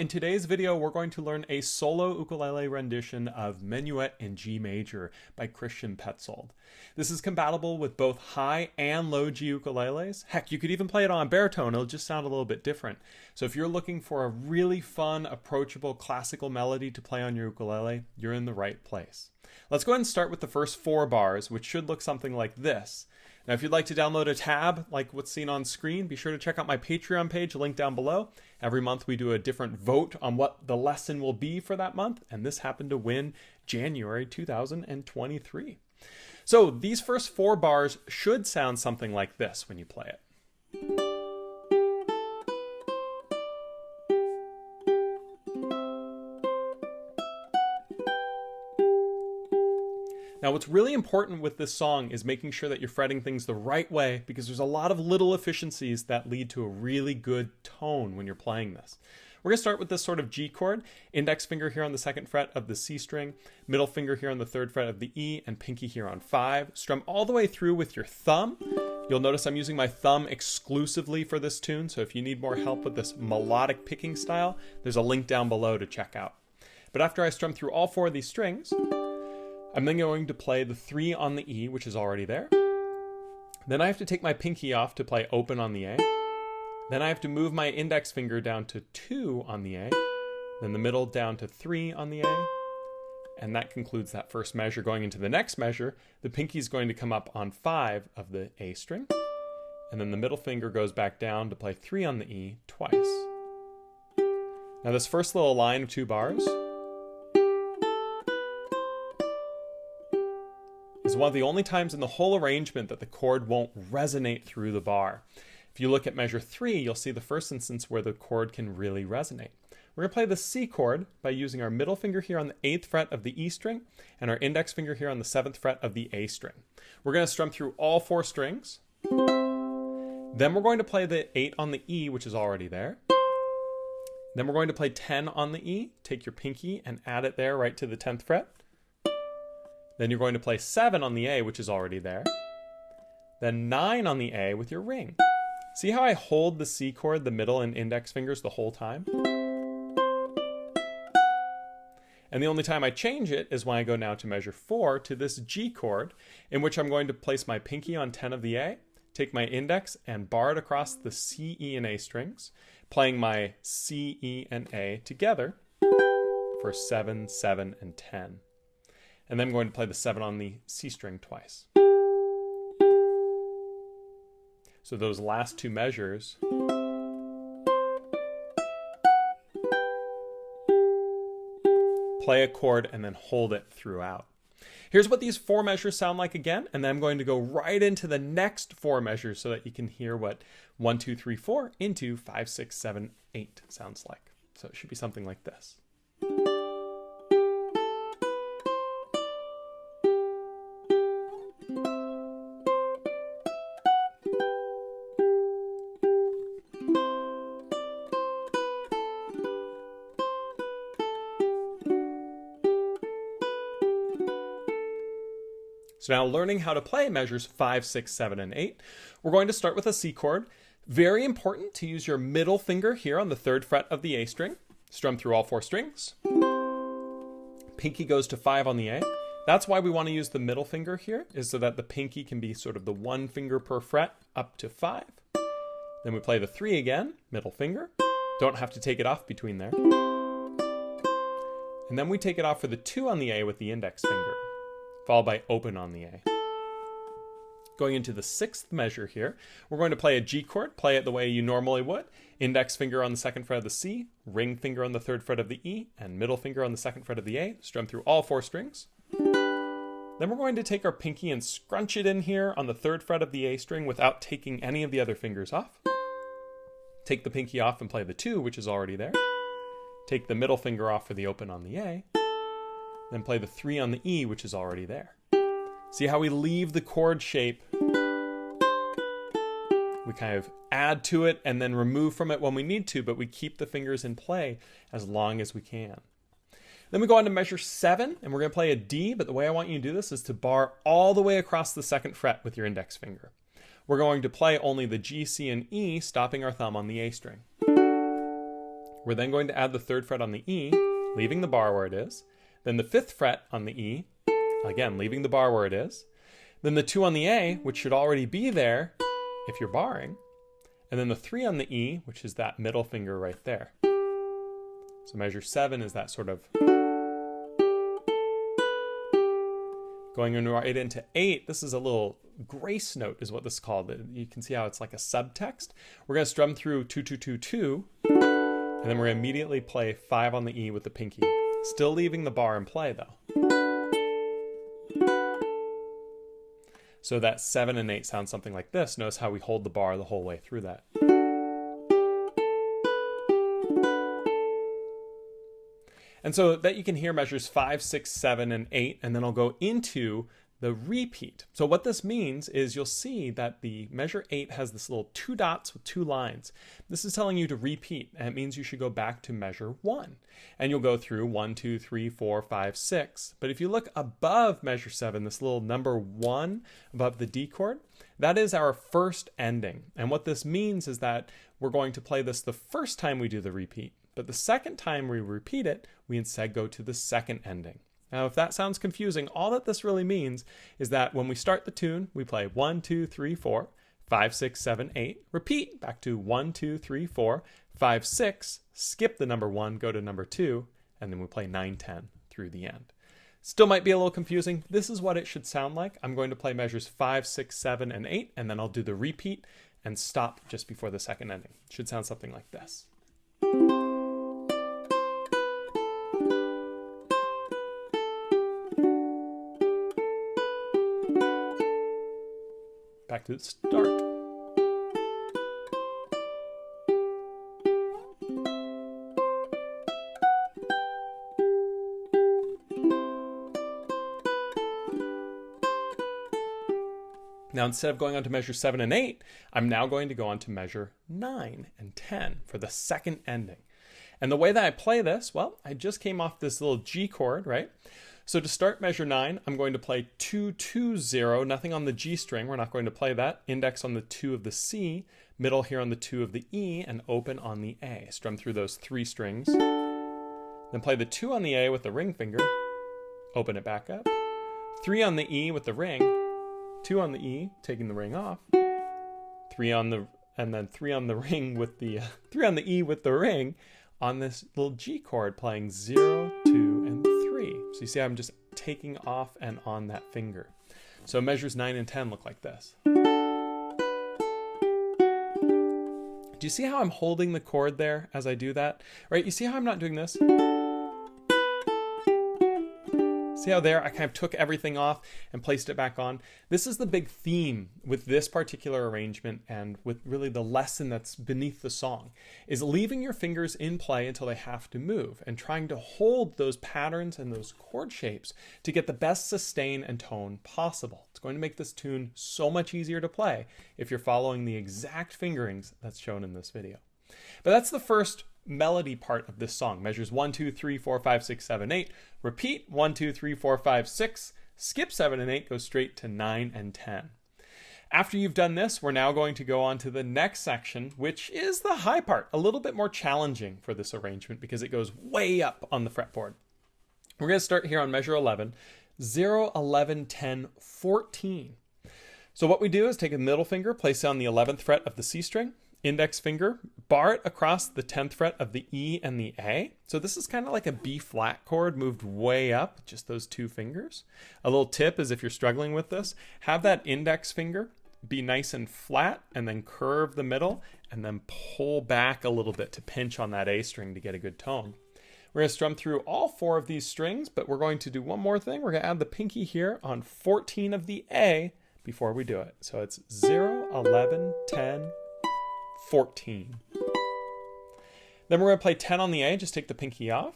in today's video, we're going to learn a solo ukulele rendition of Minuet in G major by Christian Petzold. This is compatible with both high and low G ukuleles. Heck, you could even play it on baritone, it'll just sound a little bit different. So if you're looking for a really fun, approachable classical melody to play on your ukulele, you're in the right place. Let's go ahead and start with the first 4 bars, which should look something like this. Now, if you'd like to download a tab like what's seen on screen, be sure to check out my Patreon page, link down below. Every month we do a different vote on what the lesson will be for that month, and this happened to win January 2023. So these first 4 bars should sound something like this when you play it. Now, what's really important with this song is making sure that you're fretting things the right way, because there's a lot of little efficiencies that lead to a really good tone when you're playing this. We're going to start with this sort of G chord, index finger here on the 2nd fret of the C string, middle finger here on the 3rd fret of the E, and pinky here on 5. Strum all the way through with your thumb. You'll notice I'm using my thumb exclusively for this tune, so if you need more help with this melodic picking style, there's a link down below to check out. But after I strum through all 4 of these strings, I'm then going to play the 3 on the E, which is already there. Then I have to take my pinky off to play open on the A. Then I have to move my index finger down to 2 on the A. Then the middle down to 3 on the A. And that concludes that first measure. Going into the next measure, the pinky is going to come up on 5 of the A string. And then the middle finger goes back down to play 3 on the E twice. Now this first little line of 2 bars is one of the only times in the whole arrangement that the chord won't resonate through the bar. If you look at measure 3, you'll see the first instance where the chord can really resonate. We're going to play the C chord by using our middle finger here on the 8th fret of the E string and our index finger here on the 7th fret of the A string. We're going to strum through all 4 strings. Then we're going to play the 8 on the E, which is already there. Then we're going to play 10 on the E. Take your pinky and add it there right to the 10th fret. Then you're going to play 7 on the A, which is already there. Then 9 on the A with your ring. See how I hold the C chord, the middle and index fingers the whole time? And the only time I change it is when I go now to measure 4 to this G chord, in which I'm going to place my pinky on 10 of the A, take my index and bar it across the C, E, and A strings, playing my C, E, and A together for 7, 7, and 10. And then I'm going to play the 7 on the C string twice. So those last 2 measures play a chord and then hold it throughout. Here's what these 4 measures sound like again, and then I'm going to go right into the next 4 measures so that you can hear what 1, 2, 3, 4 into 5, 6, 7, 8 sounds like. So it should be something like this. So now learning how to play measures 5, 6, 7, and 8, we're going to start with a C chord. Very important to use your middle finger here on the 3rd fret of the A string. Strum through all 4 strings. Pinky goes to 5 on the A. That's why we want to use the middle finger here, is so that the pinky can be sort of the 1 finger per fret up to 5. Then we play the 3 again, middle finger. Don't have to take it off between there. And then we take it off for the 2 on the A with the index finger, followed by open on the A. Going into the 6th measure here, we're going to play a G chord, play it the way you normally would. Index finger on the 2nd fret of the C, ring finger on the 3rd fret of the E, and middle finger on the 2nd fret of the A. Strum through all 4 strings. Then we're going to take our pinky and scrunch it in here on the 3rd fret of the A string without taking any of the other fingers off. Take the pinky off and play the 2, which is already there. Take the middle finger off for the open on the A. Then play the 3 on the E, which is already there. See how we leave the chord shape? We kind of add to it and then remove from it when we need to, but we keep the fingers in play as long as we can. Then we go on to measure 7, and we're going to play a D, but the way I want you to do this is to bar all the way across the 2nd fret with your index finger. We're going to play only the G, C, and E, stopping our thumb on the A string. We're then going to add the 3rd fret on the E, leaving the bar where it is. Then the 5th fret on the E, again, leaving the bar where it is. Then the 2 on the A, which should already be there if you're barring. And then the 3 on the E, which is that middle finger right there. So measure 7 is that sort of going right into 8. This is a little grace note is what this is called. You can see how it's like a subtext. We're going to strum through 2, 2, 2, 2, and then we're going to immediately play 5 on the E with the pinky. Still leaving the bar in play though. So that 7 and 8 sound something like this. Notice how we hold the bar the whole way through that. And so that you can hear measures 5, 6, 7, and 8, and then I'll go into the repeat. So what this means is you'll see that the measure 8 has this little 2 dots with 2 lines. This is telling you to repeat, and it means you should go back to measure 1. And you'll go through 1, 2, 3, 4, 5, 6. But if you look above measure 7, this little number 1 above the D chord, that is our first ending. And what this means is that we're going to play this the first time we do the repeat. But the second time we repeat it, we instead go to the second ending. Now, if that sounds confusing, all that this really means is that when we start the tune, we play 1, 2, 3, 4, 5, 6, 7, 8, repeat back to 1, 2, 3, 4, 5, 6, skip the number 1, go to number 2, and then we play 9, 10 through the end. Still might be a little confusing. This is what it should sound like. I'm going to play measures 5, 6, 7, and 8, and then I'll do the repeat and stop just before the second ending. It should sound something like this. Back to the start. Now, instead of going on to measure 7 and 8, I'm now going to go on to measure 9 and 10 for the second ending. And the way that I play this, well, I just came off this little G chord, right? So to start measure 9, I'm going to play 2, 2, 0, nothing on the G string. We're not going to play that. Index on the 2 of the C, middle here on the 2 of the E, and open on the A. Strum through those 3 strings. Then play the 2 on the A with the ring finger. Open it back up. 3 on the E with the ring. 2 on the E, taking the ring off. 3 on the, and then 3 on the ring with the, 3 on the E with the ring on this little G chord, playing 0, 2, and 3. So you see I'm just taking off and on that finger. So measures 9 and 10 look like this. Do you see how I'm holding the chord there as I do that? Right? You see how I'm not doing this? See how there I kind of took everything off and placed it back on? This is the big theme with this particular arrangement and with really the lesson that's beneath the song, is leaving your fingers in play until they have to move and trying to hold those patterns and those chord shapes to get the best sustain and tone possible. It's going to make this tune so much easier to play if you're following the exact fingerings that's shown in this video. But that's the first melody part of this song. Measures 1, 2, 3, 4, 5, 6, 7, 8. Repeat 1, 2, 3, 4, 5, 6. Skip 7 and 8. Go straight to 9 and 10. After you've done this, we're now going to go on to the next section, which is the high part. A little bit more challenging for this arrangement because it goes way up on the fretboard. We're going to start here on measure 11. 0, 11, 10, 14. So what we do is take a middle finger, place it on the 11th fret of the C string. Index finger, bar it across the 10th fret of the E and the A. So this is kind of like a B flat chord moved way up, just those 2 fingers. A little tip is if you're struggling with this, have that index finger be nice and flat and then curve the middle and then pull back a little bit to pinch on that A string to get a good tone. We're going to strum through all 4 of these strings, but we're going to do one more thing. We're going to add the pinky here on 14 of the A before we do it. So it's 0, 11, 10, 14. Then we're going to play 10 on the A, just take the pinky off,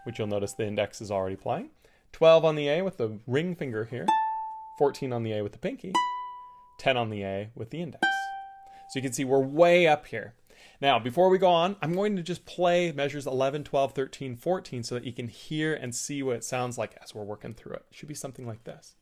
which you'll notice the index is already playing. 12 on the A with the ring finger here. 14 on the A with the pinky. 10 on the A with the index. So you can see we're way up here. Now, before we go on, I'm going to just play measures 11, 12, 13, 14 so that you can hear and see what it sounds like as we're working through it. It should be something like this.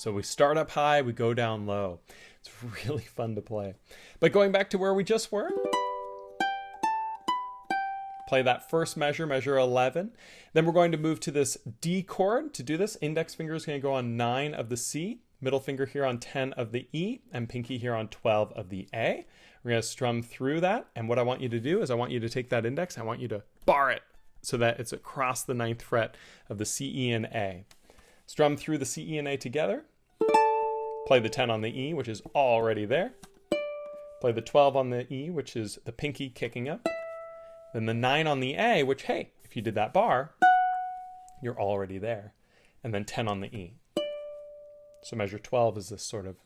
So we start up high, we go down low. It's really fun to play. But going back to where we just were, play that first measure, measure 11. Then we're going to move to this D chord. To do this, index finger is going to go on 9 of the C, middle finger here on 10 of the E, and pinky here on 12 of the A. We're going to strum through that, and what I want you to do is I want you to take that index, I want you to bar it so that it's across the 9th fret of the C, E, and A. Strum through the C, E, and A together. Play the 10 on the E, which is already there. Play the 12 on the E, which is the pinky kicking up. Then the 9 on the A, which, hey, if you did that bar, you're already there. And then 10 on the E. So measure 12 is this sort of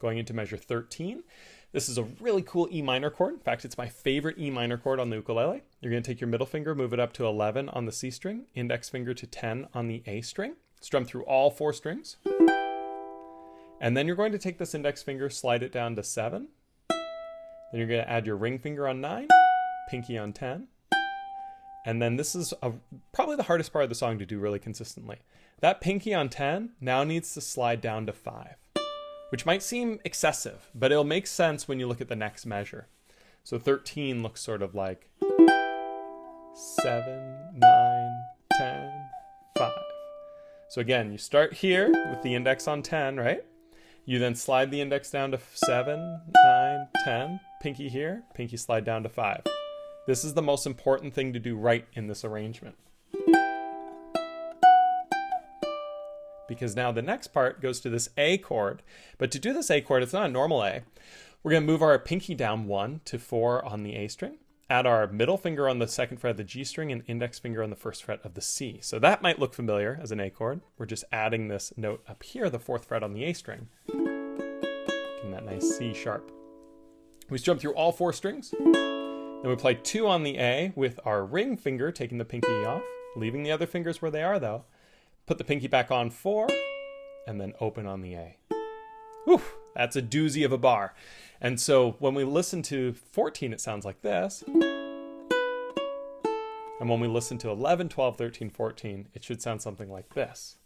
going into measure 13. This is a really cool E minor chord. In fact, it's my favorite E minor chord on the ukulele. You're going to take your middle finger, move it up to 11 on the C string, index finger to 10 on the A string, strum through all 4 strings. And then you're going to take this index finger, slide it down to 7. Then you're going to add your ring finger on 9, pinky on 10. And then this is probably the hardest part of the song to do really consistently. That pinky on 10 now needs to slide down to 5, which might seem excessive, but it'll make sense when you look at the next measure. So 13 looks sort of like 7, 9, 10, 5. So again, you start here with the index on 10, right? You then slide the index down to 7, 9, 10, pinky here, pinky slide down to 5. This is the most important thing to do right in this arrangement. Because now the next part goes to this A chord. But to do this A chord, it's not a normal A. We're going to move our pinky down 1 to 4 on the A string, add our middle finger on the 2nd fret of the G string, and index finger on the 1st fret of the C. So that might look familiar as an A chord. We're just adding this note up here, the 4th fret on the A string, making that nice C sharp. We strum through all 4 strings. Then we play 2 on the A with our ring finger, taking the pinky off, leaving the other fingers where they are though. Put the pinky back on 4, and then open on the A. Whew, that's a doozy of a bar. And so when we listen to 14, it sounds like this. And when we listen to 11, 12, 13, 14, it should sound something like this.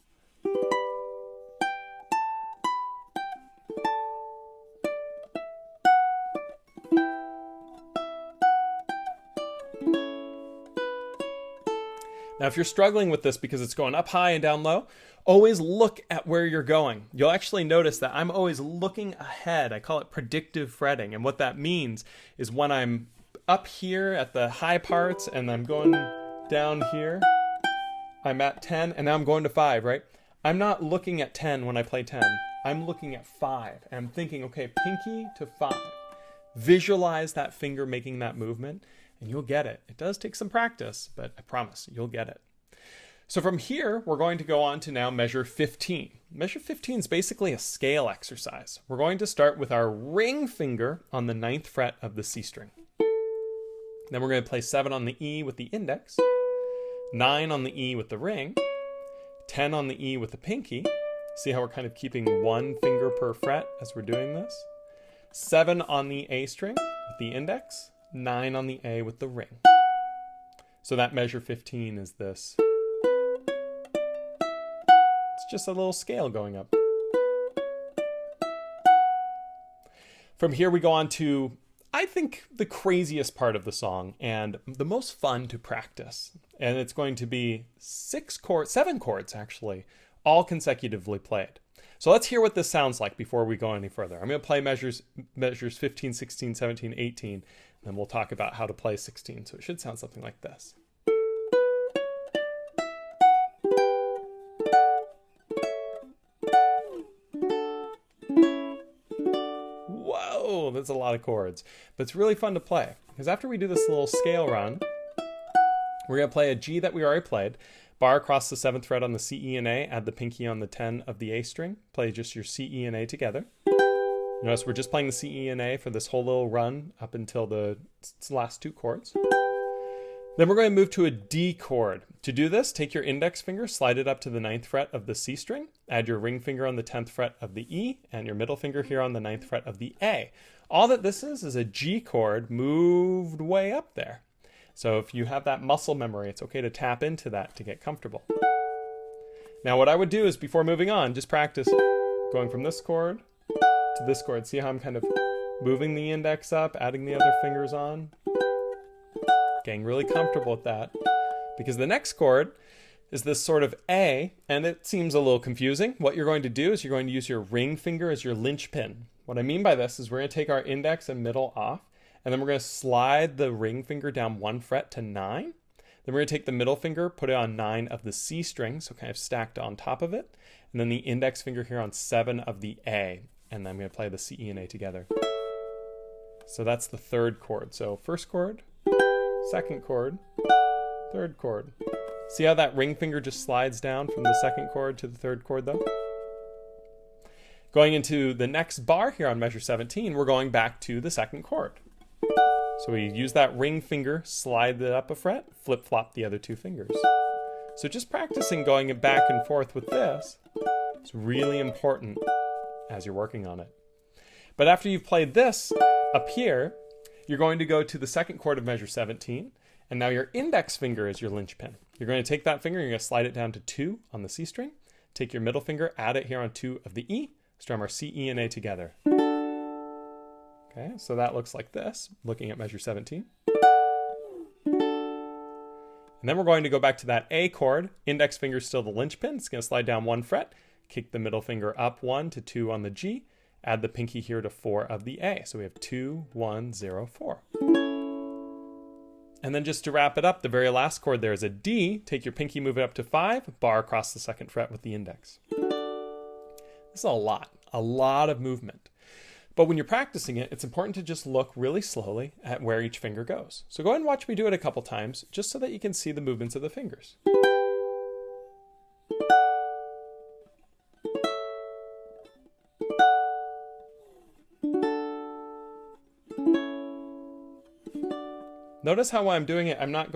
Now, if you're struggling with this because it's going up high and down low, always look at where you're going. You'll actually notice that I'm always looking ahead. I call it predictive fretting. And what that means is when I'm up here at the high parts and I'm going down here, I'm at 10 and now I'm going to 5, right? I'm not looking at 10 when I play 10. I'm looking at 5 and I'm thinking, okay, pinky to 5. Visualize that finger making that movement, and you'll get it. It does take some practice, but I promise you'll get it. So from here, we're going to go on to now measure 15. Measure 15 is basically a scale exercise. We're going to start with our ring finger on the 9th fret of the C string. Then we're going to play 7 on the E with the index, 9 on the E with the ring, 10 on the E with the pinky. See how we're kind of keeping 1 finger per fret as we're doing this? 7 on the A string with the index, 9 on the A with the ring. So that measure 15 is this. It's just a little scale going up. From here we go on to, I think, the craziest part of the song and the most fun to practice. And it's going to be 7 chords actually, all consecutively played. So let's hear what this sounds like before we go any further. I'm going to play measures 15, 16, 17, 18, and then we'll talk about how to play 16. So it should sound something like this. Whoa, that's a lot of chords. But it's really fun to play, because after we do this little scale run, we're going to play a G that we already played, bar across the 7th fret on the C, E, and A, add the pinky on the 10 of the A string, play just your C, E, and A together. Notice we're just playing the C, E, and A for this whole little run up until the last 2 chords. Then we're going to move to a D chord. To do this, take your index finger, slide it up to the 9th fret of the C string, add your ring finger on the 10th fret of the E, and your middle finger here on the 9th fret of the A. All that this is a G chord moved way up there. So if you have that muscle memory, it's okay to tap into that to get comfortable. Now what I would do is before moving on, just practice going from this chord to this chord. See how I'm kind of moving the index up, adding the other fingers on. Getting really comfortable with that. Because the next chord is this sort of A, and it seems a little confusing. What you're going to do is you're going to use your ring finger as your linchpin. What I mean by this is we're going to take our index and middle off, and then we're going to slide the ring finger down 1 fret to 9. Then we're going to take the middle finger, put it on 9 of the C string, so kind of stacked on top of it. And then the index finger here on 7 of the A. And then I'm going to play the C, E, and A together. So that's the third chord. So first chord, second chord, third chord. See how that ring finger just slides down from the second chord to the third chord though? Going into the next bar here on measure 17, we're going back to the second chord. So we use that ring finger, slide it up a fret, flip-flop the other 2 fingers. So just practicing going back and forth with this is really important as you're working on it. But after you've played this up here, you're going to go to the second chord of measure 17, and now your index finger is your linchpin. You're going to take that finger, you're going to slide it down to 2 on the C string, take your middle finger, add it here on 2 of the E, strum our C, E, and A together. Okay, so that looks like this, looking at measure 17. And then we're going to go back to that A chord, index finger is still the linchpin, it's going to slide down 1 fret, kick the middle finger up 1 to 2 on the G, add the pinky here to 4 of the A. So we have 2, 1, 0, 4. And then just to wrap it up, the very last chord there is a D. Take your pinky, move it up to 5, bar across the second fret with the index. This is a lot of movement. But when you're practicing it, it's important to just look really slowly at where each finger goes. So go ahead and watch me do it a couple times, just so that you can see the movements of the fingers. Notice how while I'm doing it, I'm not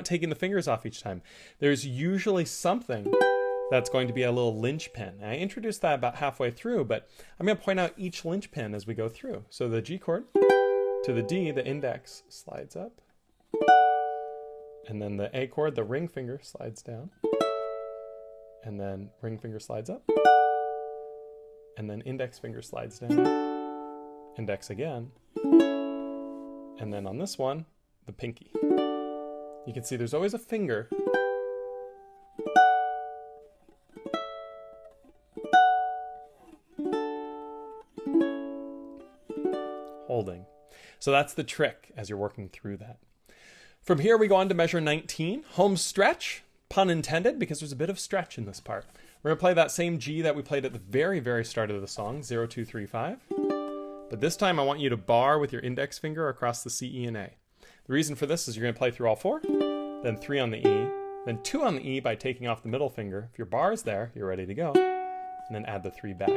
taking the fingers off each time. There's usually something that's going to be a little linchpin. I introduced that about halfway through, but I'm going to point out each linchpin as we go through. So the G chord to the D, the index slides up. And then the A chord, the ring finger slides down. And then ring finger slides up. And then index finger slides down. Index again, and then on this one, the pinky. You can see there's always a finger holding. So that's the trick as you're working through that. From here we go on to measure 19, home stretch, pun intended, because there's a bit of stretch in this part. We're going to play that same G that we played at the very start of the song, 0, 2, 3, 5. But this time I want you to bar with your index finger across the C, E, and A. The reason for this is you're going to play through all 4, then 3 on the E, then 2 on the E by taking off the middle finger. If your bar is there, you're ready to go. And then add the 3 back.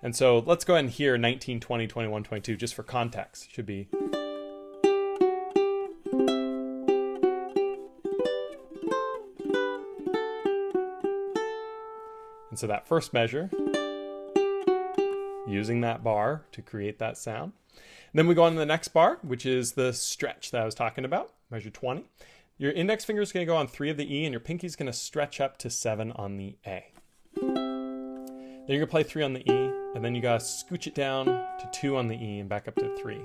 And so let's go ahead and hear 19, 20, 21, 22 just for context. It should be... And so that first measure, using that bar to create that sound. And then we go on to the next bar, which is the stretch that I was talking about, measure 20. Your index finger is going to go on 3 of the E, and your pinky is going to stretch up to 7 on the A. Then you're going to play 3 on the E, and then you got to scooch it down to 2 on the E and back up to 3.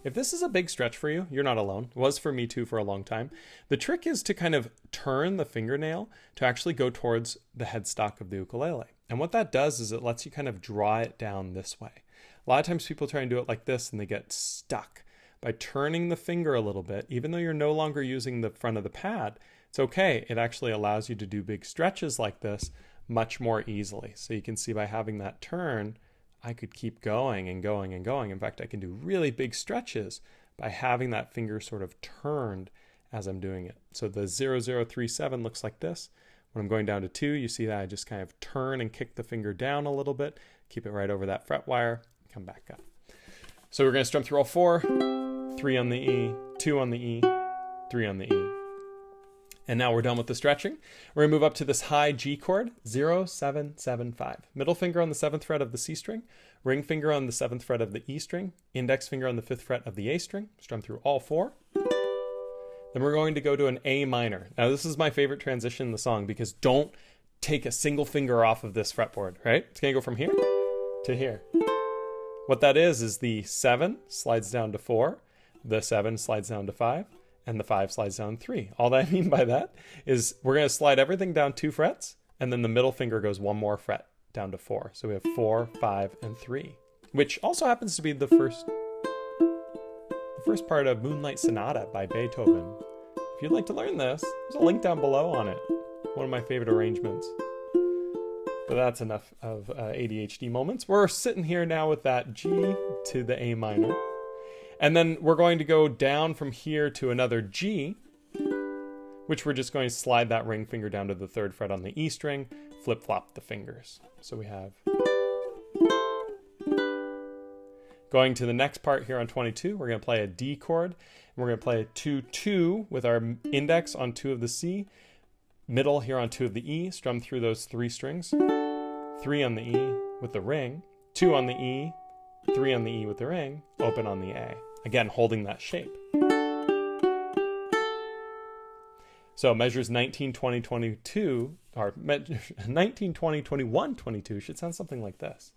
If this is a big stretch for you, you're not alone. It was for me too for a long time. The trick is to kind of turn the fingernail to actually go towards the headstock of the ukulele. And what that does is it lets you kind of draw it down this way. A lot of times people try and do it like this and they get stuck. By turning the finger a little bit, even though you're no longer using the front of the pad, it's okay. It actually allows you to do big stretches like this much more easily. So you can see by having that turn, I could keep going and going and going. In fact, I can do really big stretches by having that finger sort of turned as I'm doing it. So the 0037 looks like this. When I'm going down to 2, you see that I just kind of turn and kick the finger down a little bit, keep it right over that fret wire, come back up. So we're going to strum through all 4, 3 on the E, 2 on the E, 3 on the E. And now we're done with the stretching. We're going to move up to this high G chord, 0, 7, 7, 5. Middle finger on the 7th fret of the C string, ring finger on the 7th fret of the E string, index finger on the 5th fret of the A string. Strum through all 4. Then we're going to go to an A minor. Now this is my favorite transition in the song because don't take a single finger off of this fretboard, right? It's going to go from here to here. What that is the 7 slides down to 4, the 7 slides down to 5, and the 5 slides down 3. All that I mean by that is we're going to slide everything down 2 frets, and then the middle finger goes 1 more fret down to 4. So we have 4, 5, and 3, which also happens to be the first part of Moonlight Sonata by Beethoven. If you'd like to learn this, there's a link down below on it. One of my favorite arrangements. But that's enough of ADHD moments. We're sitting here now with that G to the A minor. And then we're going to go down from here to another G, which we're just going to slide that ring finger down to the 3rd fret on the E string, flip-flop the fingers. So we have... Going to the next part here on 22, we're going to play a D chord. And we're going to play a 2-2 with our index on 2 of the C, middle here on 2 of the E, strum through those 3 strings, 3 on the E with the ring, 2 on the E, 3 on the E with the ring, open on the A. Again, holding that shape. So measures 19, 20, 22, or 19, 20, 21, 22 should sound something like this.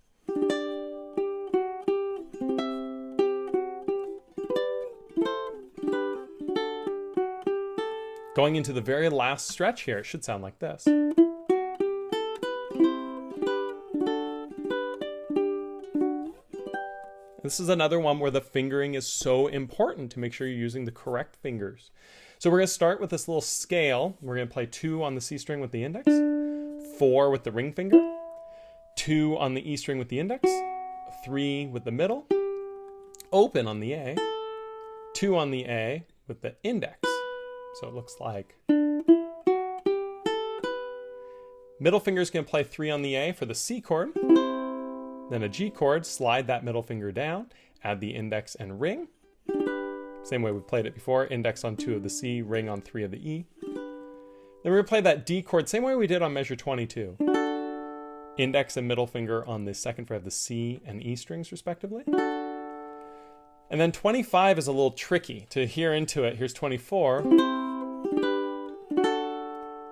Going into the very last stretch here, it should sound like this. This is another one where the fingering is so important to make sure you're using the correct fingers. So we're going to start with this little scale. We're going to play 2 on the C string with the index, 4 with the ring finger, 2 on the E string with the index, 3 with the middle, open on the A, 2 on the A with the index. So it looks like middle finger is going to play 3 on the A for the C chord, then a G chord, slide that middle finger down, add the index and ring. Same way we played it before, index on 2 of the C, ring on 3 of the E. Then we're going to play that D chord, same way we did on measure 22. Index and middle finger on the 2nd fret of the C and E strings respectively. And then 25 is a little tricky to hear into it. Here's 24.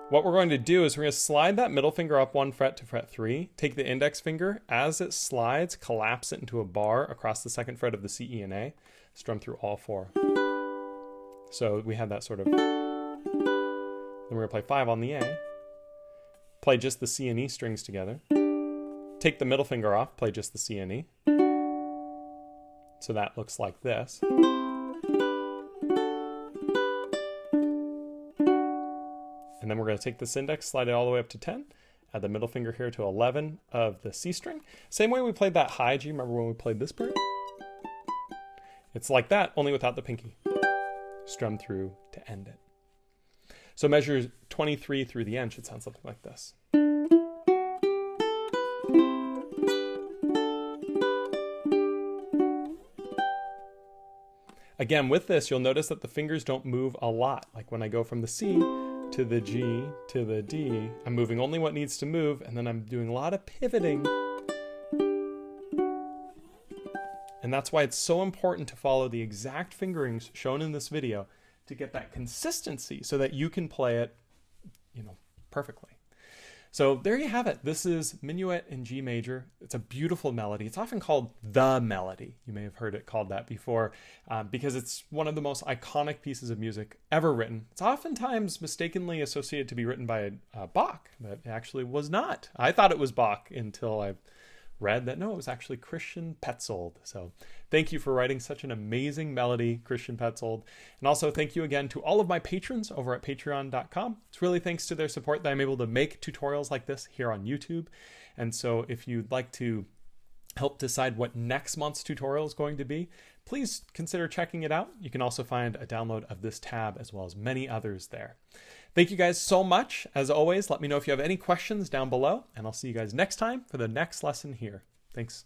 What we're going to do is we're going to slide that middle finger up 1 fret to fret 3, take the index finger, as it slides, collapse it into a bar across the 2nd fret of the C, E, and A, strum through all 4. So we have that sort of... Then we're going to play 5 on the A, play just the C and E strings together, take the middle finger off, play just the C and E. So that looks like this. And then we're going to take this index, slide it all the way up to 10, add the middle finger here to 11 of the C string. Same way we played that high G, remember when we played this part? It's like that, only without the pinky. Strum through to end it. So measure 23 through the end should sound something like this. Again, with this, you'll notice that the fingers don't move a lot. Like when I go from the C to the G to the D, I'm moving only what needs to move, and then I'm doing a lot of pivoting. And that's why it's so important to follow the exact fingerings shown in this video to get that consistency so that you can play it, perfectly. So there you have it. This is Minuet in G major. It's a beautiful melody. It's often called the melody. You may have heard it called that before because it's one of the most iconic pieces of music ever written. It's oftentimes mistakenly associated to be written by Bach, but it actually was not. I thought it was Bach until I read that no, it was actually Christian Petzold. So thank you for writing such an amazing melody, Christian Petzold. And also thank you again to all of my patrons over at patreon.com. It's really thanks to their support that I'm able to make tutorials like this here on YouTube. And so if you'd like to help decide what next month's tutorial is going to be, please consider checking it out. You can also find a download of this tab as well as many others there. Thank you guys so much. As always, let me know if you have any questions down below, and I'll see you guys next time for the next lesson here. Thanks.